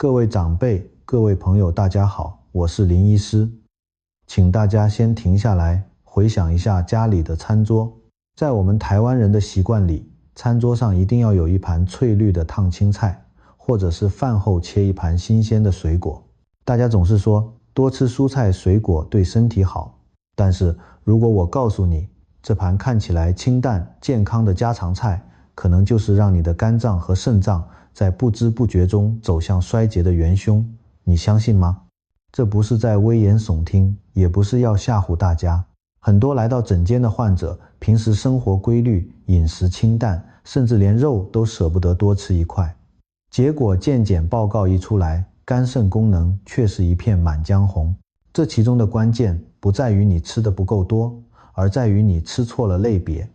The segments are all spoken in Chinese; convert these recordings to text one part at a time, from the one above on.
各位长辈、各位朋友，大家好，我是林医师。请大家先停下来，回想一下家里的餐桌。在我们台湾人的习惯里，餐桌上一定要有一盘翠绿的烫青菜，或者是饭后切一盘新鲜的水果。大家总是说多吃蔬菜水果对身体好，但是如果我告诉你，这盘看起来清淡健康的家常菜，可能就是让你的肝脏和肾脏在不知不觉中走向衰竭的元凶，你相信吗？这不是在危言耸听，也不是要吓唬大家。很多来到诊间的患者，平时生活规律，饮食清淡，甚至连肉都舍不得多吃一块。结果健检报告一出来，肝肾功能却是一片满江红。这其中的关键不在于你吃的不够多，而在于你吃错了类别。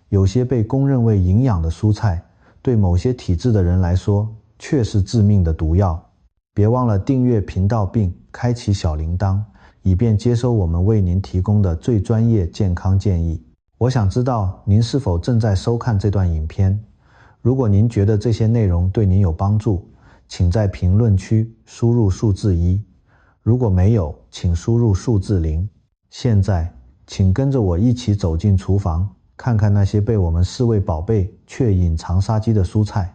有些被公认为营养的蔬菜，对某些体质的人来说，却是致命的毒药。别忘了订阅频道并开启小铃铛，以便接收我们为您提供的最专业健康建议。我想知道您是否正在收看这段影片。如果您觉得这些内容对您有帮助，请在评论区输入数字1。如果没有，请输入数字0。现在，请跟着我一起走进厨房，看看那些被我们视为宝贝却隐藏杀机的蔬菜。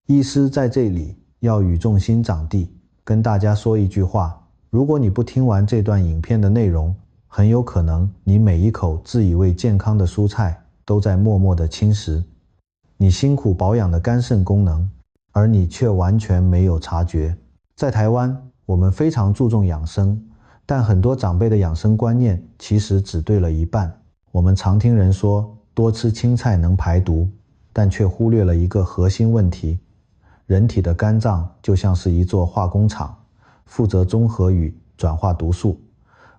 医师在这里要语重心长地跟大家说一句话，如果你不听完这段影片的内容，很有可能你每一口自以为健康的蔬菜都在默默地侵蚀你辛苦保养的肝肾功能，而你却完全没有察觉。在台湾，我们非常注重养生，但很多长辈的养生观念其实只对了一半。我们常听人说多吃青菜能排毒，但却忽略了一个核心问题。人体的肝脏就像是一座化工厂，负责中和与转化毒素，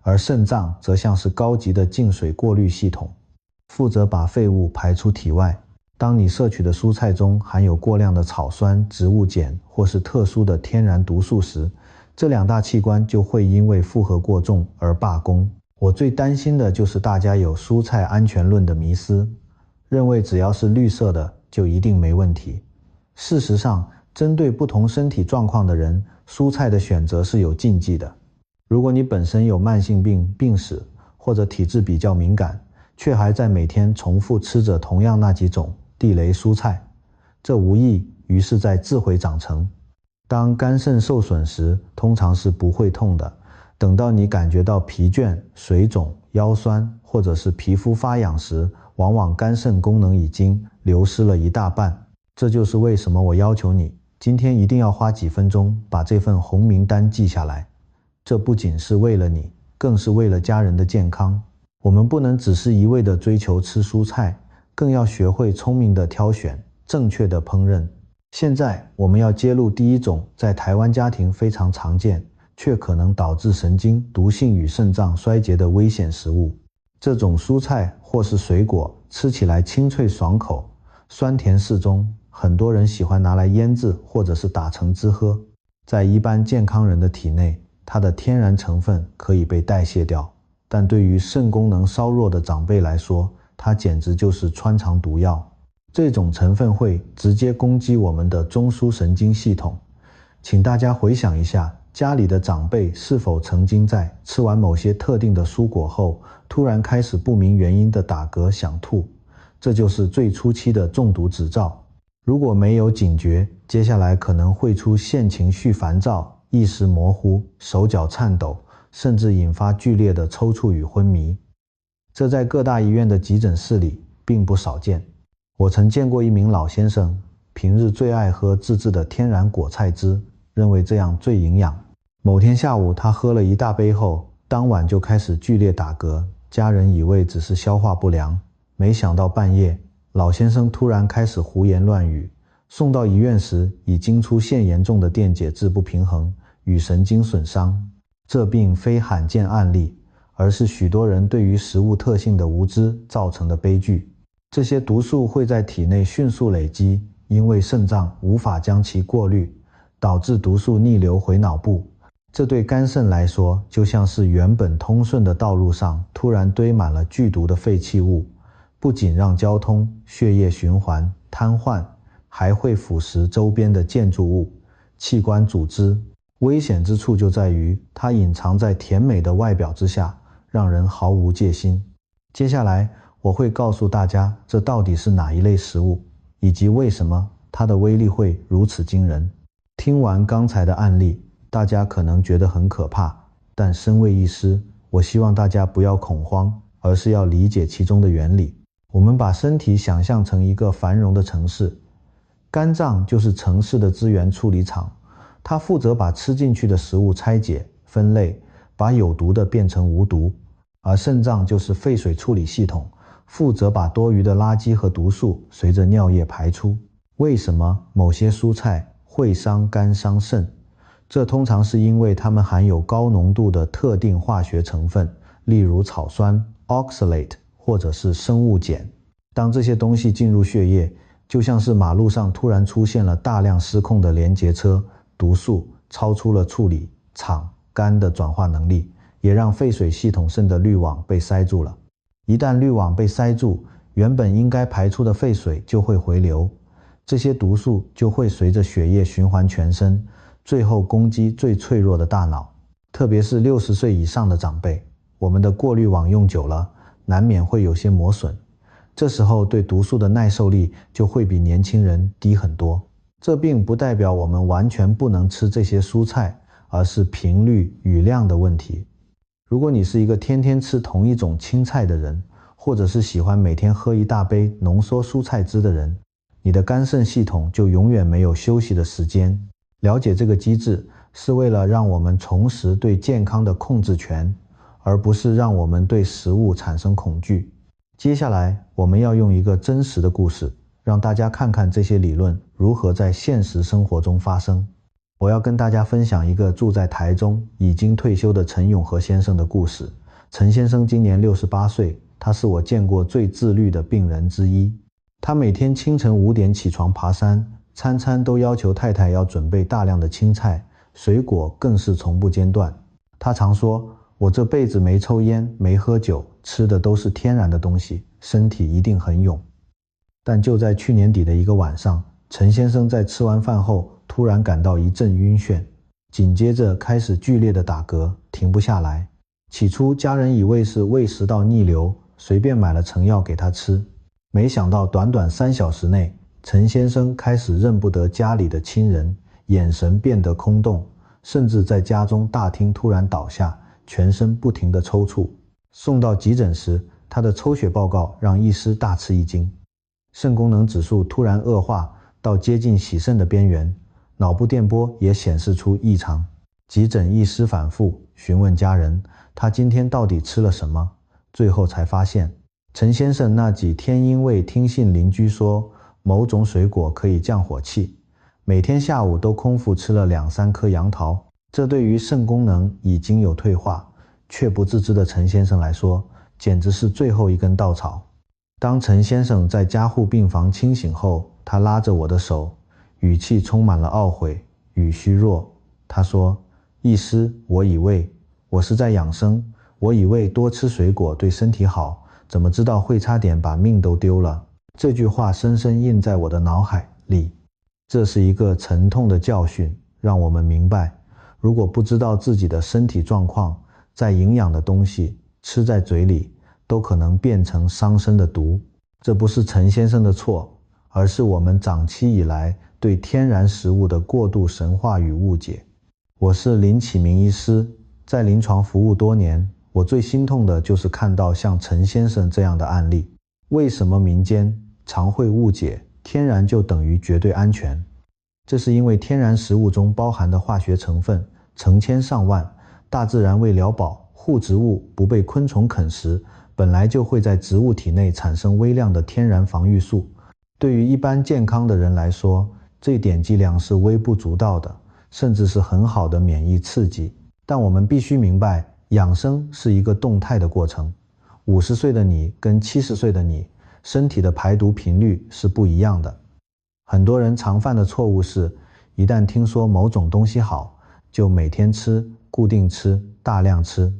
而肾脏则像是高级的净水过滤系统，负责把废物排出体外。当你摄取的蔬菜中含有过量的草酸、植物碱或是特殊的天然毒素时，这两大器官就会因为负荷过重而罢工。我最担心的就是大家有蔬菜安全论的迷思，认为只要是绿色的就一定没问题。事实上，针对不同身体状况的人，蔬菜的选择是有禁忌的。如果你本身有慢性病病史，或者体质比较敏感，却还在每天重复吃着同样那几种地雷蔬菜，这无异于是在自毁长成。当肝肾受损时，通常是不会痛的，等到你感觉到疲倦、水肿、腰酸，或者是皮肤发痒时，往往肝肾功能已经流失了一大半。这就是为什么我要求你今天一定要花几分钟把这份红名单记下来。这不仅是为了你，更是为了家人的健康。我们不能只是一味地追求吃蔬菜，更要学会聪明地挑选，正确的烹饪。现在我们要揭露第一种在台湾家庭非常常见，却可能导致神经、毒性与肾脏衰竭的危险食物。这种蔬菜或是水果吃起来清脆爽口，酸甜适中，很多人喜欢拿来腌制或者是打成汁喝。在一般健康人的体内，它的天然成分可以被代谢掉，但对于肾功能稍弱的长辈来说，它简直就是穿肠毒药。这种成分会直接攻击我们的中枢神经系统。请大家回想一下，家里的长辈是否曾经在吃完某些特定的蔬果后，突然开始不明原因的打嗝想吐？这就是最初期的中毒指兆。如果没有警觉，接下来可能会出现情绪烦躁、意识模糊、手脚颤抖，甚至引发剧烈的抽搐与昏迷。这在各大医院的急诊室里并不少见。我曾见过一名老先生，平日最爱喝自制的天然果菜汁，认为这样最营养。某天下午他喝了一大杯后，当晚就开始剧烈打嗝，家人以为只是消化不良，没想到半夜老先生突然开始胡言乱语，送到医院时已经出现严重的电解质不平衡与神经损伤。这并非罕见案例，而是许多人对于食物特性的无知造成的悲剧。这些毒素会在体内迅速累积，因为肾脏无法将其过滤，导致毒素逆流回脑部。这对肝肾来说，就像是原本通顺的道路上突然堆满了剧毒的废弃物，不仅让交通、血液循环瘫痪，还会腐蚀周边的建筑物、器官组织，危险之处就在于它隐藏在甜美的外表之下，让人毫无戒心。接下来我会告诉大家这到底是哪一类食物，以及为什么它的威力会如此惊人。听完刚才的案例，大家可能觉得很可怕，但身为医师，我希望大家不要恐慌，而是要理解其中的原理。我们把身体想象成一个繁荣的城市，肝脏就是城市的资源处理厂，它负责把吃进去的食物拆解、分类，把有毒的变成无毒；而肾脏就是废水处理系统，负责把多余的垃圾和毒素随着尿液排出。为什么某些蔬菜会伤肝伤肾？这通常是因为它们含有高浓度的特定化学成分，例如草酸、oxalate 或者是生物碱。当这些东西进入血液，就像是马路上突然出现了大量失控的连结车，毒素超出了处理厂肝的转化能力，也让废水系统肾的滤网被塞住了。一旦滤网被塞住，原本应该排出的废水就会回流，这些毒素就会随着血液循环全身，最后攻击最脆弱的大脑。特别是60岁以上的长辈，我们的过滤网用久了，难免会有些磨损，这时候对毒素的耐受力就会比年轻人低很多。这并不代表我们完全不能吃这些蔬菜，而是频率与量的问题。如果你是一个天天吃同一种青菜的人，或者是喜欢每天喝一大杯浓缩蔬菜汁的人，你的肝肾系统就永远没有休息的时间。了解这个机制，是为了让我们重拾对健康的控制权，而不是让我们对食物产生恐惧。接下来我们要用一个真实的故事，让大家看看这些理论如何在现实生活中发生。我要跟大家分享一个住在台中已经退休的陈永和先生的故事。陈先生今年68岁，他是我见过最自律的病人之一。他每天清晨5点起床爬山，餐餐都要求太太要准备大量的青菜，水果更是从不间断。他常说，我这辈子没抽烟，没喝酒，吃的都是天然的东西，身体一定很勇。但就在去年底的一个晚上，陈先生在吃完饭后突然感到一阵晕眩，紧接着开始剧烈的打嗝，停不下来。起初家人以为是胃食道逆流，随便买了成药给他吃，没想到短短3小时内，陈先生开始认不得家里的亲人，眼神变得空洞，甚至在家中大厅突然倒下，全身不停地抽搐。送到急诊时，他的抽血报告让医师大吃一惊，肾功能指数突然恶化到接近洗肾的边缘，脑部电波也显示出异常。急诊医师反复询问家人，他今天到底吃了什么？最后才发现，陈先生那几天因为听信邻居说某种水果可以降火气，每天下午都空腹吃了2-3颗杨桃。这对于肾功能已经有退化却不自知的陈先生来说，简直是最后一根稻草。当陈先生在加护病房清醒后，他拉着我的手，语气充满了懊悔与虚弱。他说，医师，我是在养生，我以为多吃水果对身体好，怎么知道会差点把命都丢了。这句话深深印在我的脑海里，这是一个沉痛的教训，让我们明白，如果不知道自己的身体状况，再营养的东西吃在嘴里都可能变成伤身的毒。这不是陈先生的错，而是我们长期以来对天然食物的过度神话与误解。我是林启明医师，在临床服务多年，我最心痛的就是看到像陈先生这样的案例。为什么民间常会误解天然就等于绝对安全？这是因为天然食物中包含的化学成分成千上万，大自然为了保护植物不被昆虫啃食，本来就会在植物体内产生微量的天然防御素。对于一般健康的人来说，这点剂量是微不足道的，甚至是很好的免疫刺激。但我们必须明白，养生是一个动态的过程。50岁的你跟70岁的你，身体的排毒频率是不一样的。很多人常犯的错误是，一旦听说某种东西好，就每天吃、固定吃、大量吃。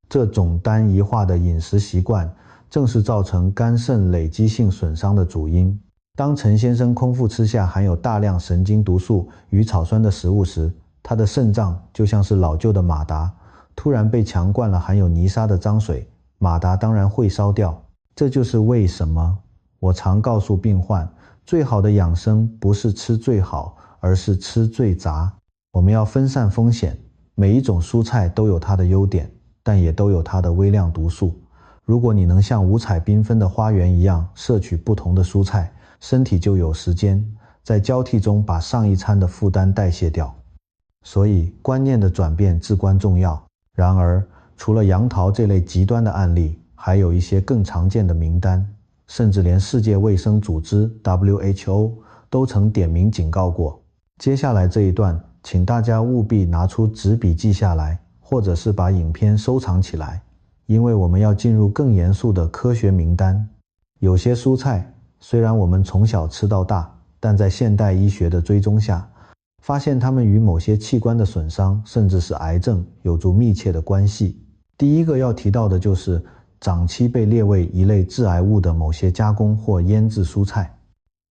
这种单一化的饮食习惯，正是造成肝肾累积性损伤的主因。当陈先生空腹吃下含有大量神经毒素与草酸的食物时，他的肾脏就像是老旧的马达，突然被强灌了含有泥沙的脏水，马达当然会烧掉。这就是为什么我常告诉病患，最好的养生不是吃最好，而是吃最杂。我们要分散风险，每一种蔬菜都有它的优点，但也都有它的微量毒素。如果你能像五彩缤纷的花园一样摄取不同的蔬菜，身体就有时间在交替中把上一餐的负担代谢掉。所以观念的转变至关重要。然而，除了杨桃这类极端的案例，还有一些更常见的名单，甚至连世界卫生组织 WHO 都曾点名警告过。接下来这一段，请大家务必拿出纸笔记下来，或者是把影片收藏起来，因为我们要进入更严肃的科学名单。有些蔬菜虽然我们从小吃到大，但在现代医学的追踪下，发现它们与某些器官的损伤，甚至是癌症有着密切的关系。第一个要提到的就是长期被列为一类致癌物的某些加工或腌制蔬菜。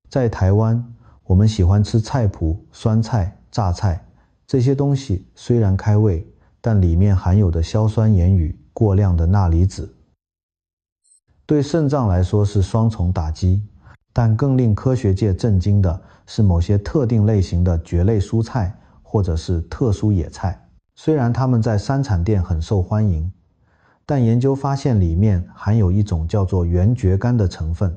在台湾，我们喜欢吃菜脯、酸菜、榨菜，这些东西虽然开胃，但里面含有的硝酸盐与过量的钠离子，对肾脏来说是双重打击。但更令科学界震惊的是某些特定类型的蕨类蔬菜或者是特殊野菜，虽然它们在山产店很受欢迎，但研究发现里面含有一种叫做原蕨苷的成分。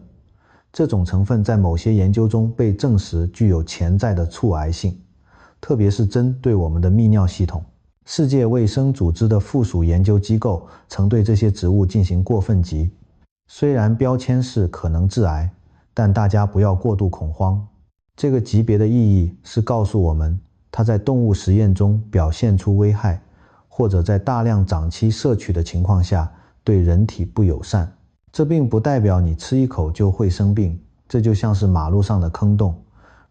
这种成分在某些研究中被证实具有潜在的促癌性，特别是针对我们的泌尿系统。世界卫生组织的附属研究机构曾对这些植物进行过分级，虽然标签是可能致癌，但大家不要过度恐慌。这个级别的意义是告诉我们，它在动物实验中表现出危害，或者在大量长期摄取的情况下对人体不友善。这并不代表你吃一口就会生病，这就像是马路上的坑洞，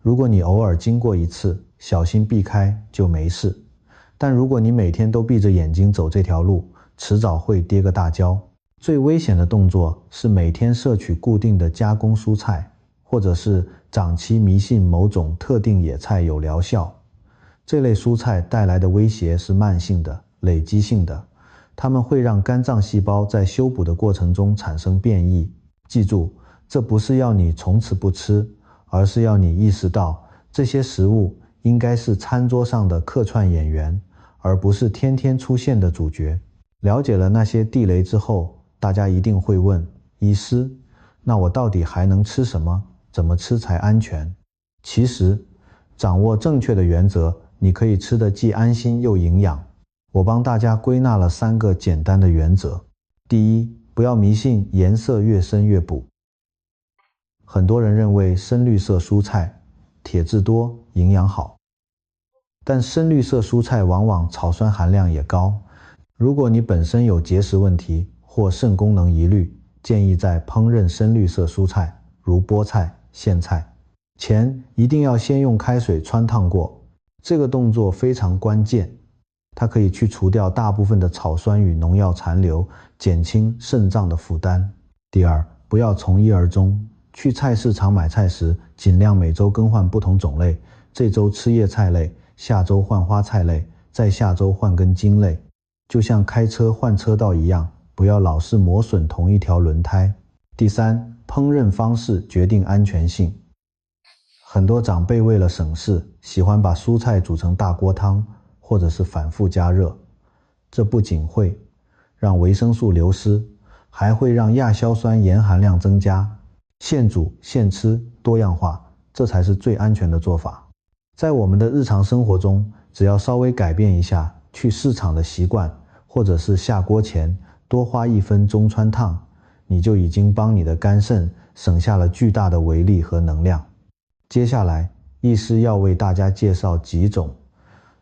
如果你偶尔经过一次，小心避开就没事。但如果你每天都闭着眼睛走这条路，迟早会跌个大跤。最危险的动作是每天摄取固定的加工蔬菜，或者是长期迷信某种特定野菜有疗效。这类蔬菜带来的威胁是慢性的、累积性的，它们会让肝脏细胞在修补的过程中产生变异。记住，这不是要你从此不吃，而是要你意识到这些食物应该是餐桌上的客串演员，而不是天天出现的主角。了解了那些地雷之后，大家一定会问，医师，那我到底还能吃什么？怎么吃才安全？其实，掌握正确的原则，你可以吃得既安心又营养。我帮大家归纳了3个简单的原则。第一，不要迷信颜色越深越补。很多人认为深绿色蔬菜铁质多，营养好，但深绿色蔬菜往往草酸含量也高。如果你本身有结石问题或肾功能疑虑，建议在烹饪深绿色蔬菜，如菠菜、苋菜前一定要先用开水汆烫过，这个动作非常关键，它可以去除掉大部分的草酸与农药残留，减轻肾脏的负担。第二，不要从一而终，去菜市场买菜时，尽量每周更换不同种类，这周吃叶菜类，下周换花菜类，再下周换根茎类，就像开车换车道一样，不要老是磨损同一条轮胎。第三，烹饪方式决定安全性。很多长辈为了省事，喜欢把蔬菜煮成大锅汤，或者是反复加热。这不仅会让维生素流失，还会让亚硝酸盐含量增加。现煮现吃，多样化，这才是最安全的做法。在我们的日常生活中，只要稍微改变一下去市场的习惯，或者是下锅前多花1分钟汆烫，你就已经帮你的肝肾省下了巨大的微力和能量。接下来，医师要为大家介绍几种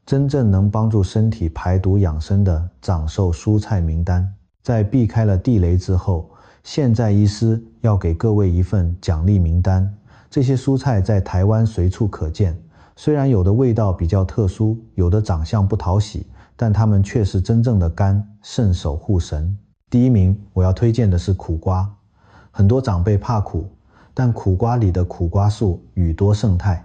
真正能帮助身体排毒养生的长寿蔬菜名单。在避开了地雷之后，现在医师要给各位一份奖励名单。这些蔬菜在台湾随处可见，虽然有的味道比较特殊，有的长相不讨喜，但它们却是真正的肝肾守护神。第一名，我要推荐的是苦瓜。很多长辈怕苦，但苦瓜里的苦瓜素语多胜肽，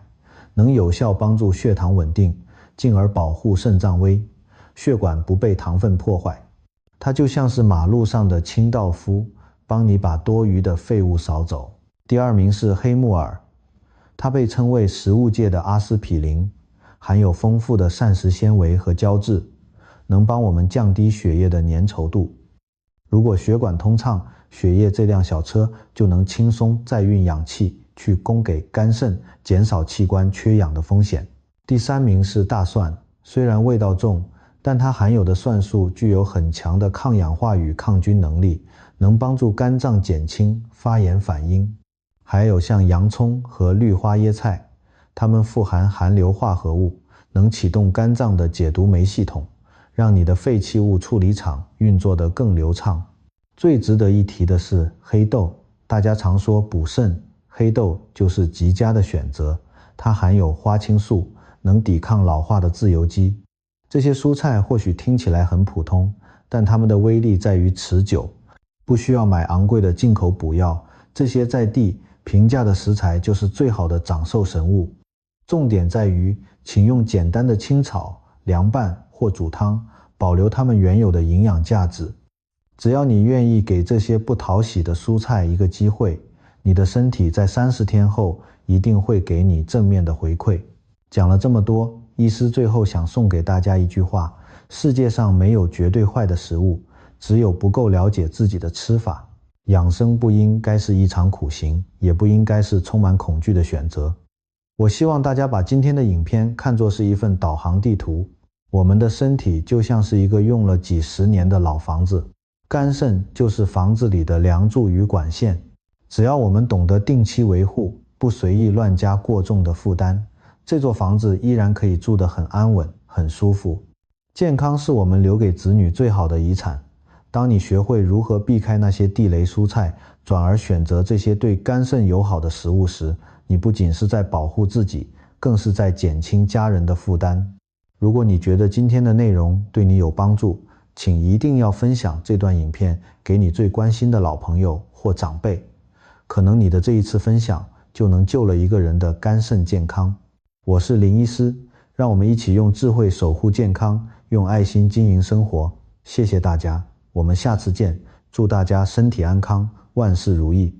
能有效帮助血糖稳定，进而保护肾脏微，血管不被糖分破坏。它就像是马路上的清道夫，帮你把多余的废物扫走。第二名是黑木耳，它被称为食物界的阿司匹林，含有丰富的膳食纤维和胶质，能帮我们降低血液的粘稠度。如果血管通畅，血液这辆小车就能轻松载运氧气去供给肝肾，减少器官缺氧的风险。第三名是大蒜，虽然味道重，但它含有的蒜素具有很强的抗氧化与抗菌能力，能帮助肝脏减轻发炎反应。还有像洋葱和绿花椰菜，它们富含含硫化合物，能启动肝脏的解毒酶系统，让你的废弃物处理厂运作得更流畅。最值得一提的是黑豆，大家常说补肾，黑豆就是极佳的选择。它含有花青素，能抵抗老化的自由基。这些蔬菜或许听起来很普通，但它们的威力在于持久，不需要买昂贵的进口补药，这些在地平价的食材就是最好的长寿神物。重点在于，请用简单的清炒、凉拌或煮汤，保留它们原有的营养价值。只要你愿意给这些不讨喜的蔬菜一个机会，你的身体在30天后一定会给你正面的回馈。讲了这么多，医师最后想送给大家一句话：世界上没有绝对坏的食物，只有不够了解自己的吃法。养生不应该是一场苦行，也不应该是充满恐惧的选择。我希望大家把今天的影片看作是一份导航地图。我们的身体就像是一个用了几十年的老房子，肝肾就是房子里的梁柱与管线。只要我们懂得定期维护，不随意乱加过重的负担，这座房子依然可以住得很安稳、很舒服。健康是我们留给子女最好的遗产。当你学会如何避开那些地雷蔬菜，转而选择这些对肝肾友好的食物时，你不仅是在保护自己，更是在减轻家人的负担。如果你觉得今天的内容对你有帮助，请一定要分享这段影片给你最关心的老朋友或长辈，可能你的这一次分享就能救了一个人的肝肾健康。我是林医师，让我们一起用智慧守护健康，用爱心经营生活。谢谢大家，我们下次见，祝大家身体安康，万事如意。